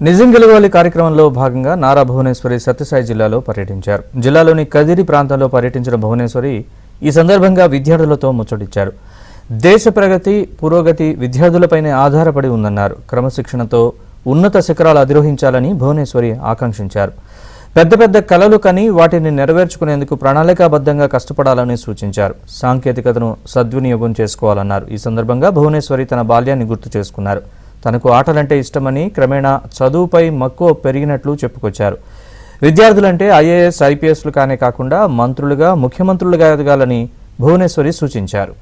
నిజం గెలవాలి కార్యక్రమంలో భాగంగా నారా భువనేశ్వరి సత్యసాయి జిల్లాలో పర్యటించారు. జిల్లాలోని కదిరి ప్రాంతంలో పర్యటించిన భువనేశ్వరి ఈ సందర్భంగా విద్యార్థులతో ముచ్చటించారు. దేశ ప్రగతి పురోగతి విద్యార్థులపైనే ఆధారపడి ఉందన్నారు. క్రమశిక్షణతో ఉన్నత శిఖరాలు అధిరోహించాలని భువనేశ్వరి ఆకాంక్షించారు. పెద్ద పెద్ద కలలు కని వాటిని నెరవేర్చుకునేందుకు ప్రణాళికాబద్ధంగా కష్టపడాలని సూచించారు. సాంకేతికతను సద్వినియోగం చేసుకోవాలన్నారు. ఈ సందర్భంగా భువనేశ్వరి తన బాల్యాన్ని గుర్తు చేసుకున్నారు. తనకు ఆటలంటే ఇష్టమని క్రమేణా చదువుపై మక్కువ పెరిగినట్లు చెప్పుకొచ్చారు. విద్యార్థులంటే ఐఏఎస్ ఐపీఎస్లు కానే కాకుండా మంత్రులుగా ముఖ్యమంత్రులుగా ఎదగాలని భువనేశ్వరి సూచించారు.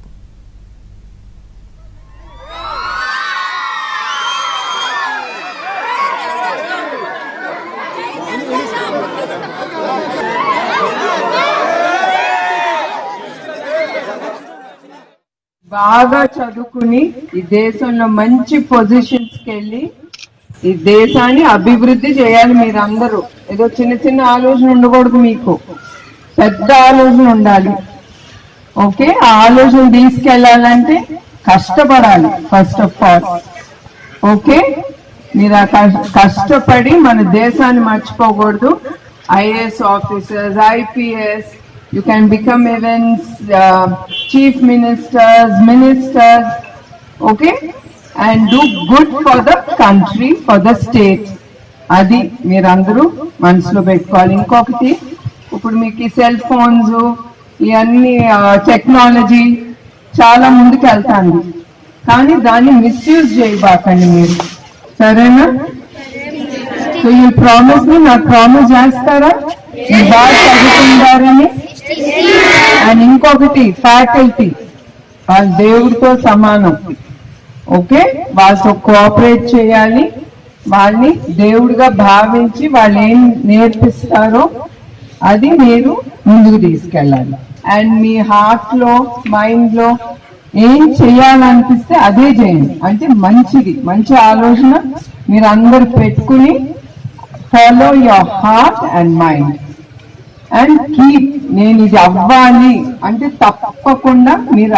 బాగా చదువుకుని ఈ దేశంలో మంచి పొజిషన్స్ కి వెళ్ళి ఈ దేశాన్ని అభివృద్ధి చేయాలి. మీరందరూ ఏదో చిన్న చిన్న ఆలోచన ఉండకూడదు, మీకు పెద్ద ఆలోచన ఉండాలి. ఓకే, ఆ ఆలోచన తీసుకెళ్లాలంటే కష్టపడాలి ఫస్ట్ ఆఫ్ ఆల్. ఓకే, మీరు కష్టపడి మన దేశాన్ని మర్చిపోకూడదు. IAS officers, IPS, you can become even chief ministers, okay, and do good for the country, for the state. అది మీరందరూ మనసులో పెట్టుకోవాలి. ఇంకొకటి, ఇప్పుడు మీకు ఈ సెల్ ఫోన్స్ ఇవన్నీ టెక్నాలజీ చాలా ముందుకు వెళ్తాంది, కానీ దాన్ని మిస్యూజ్ చేయబాకండి మీరు, సరేనా? సో ఈ ప్రామిస్ ని నాకు ప్రామిస్ చేస్తారా? బాగా చదువుకుంటారని. అండ్ ఇంకొకటి, ఫ్యాకల్టీ వాళ్ళ దేవుడితో సమానం. ఓకే, వాళ్ళతో కోఆపరేట్ చేయాలి. వాళ్ళని దేవుడిగా భావించి వాళ్ళు ఏం నేర్పిస్తారో అది మీరు ముందుకు తీసుకెళ్ళాలి. అండ్ మీ హార్ట్ లో మైండ్ లో ఏం చేయాలనిపిస్తే అదే చేయండి. అంటే మంచిది, మంచి ఆలోచన మీరు అందరు పెట్టుకుని follow your heart and mind and keep. నేను ఇది అవ్వాలి అంటే తప్పకుండా మీరు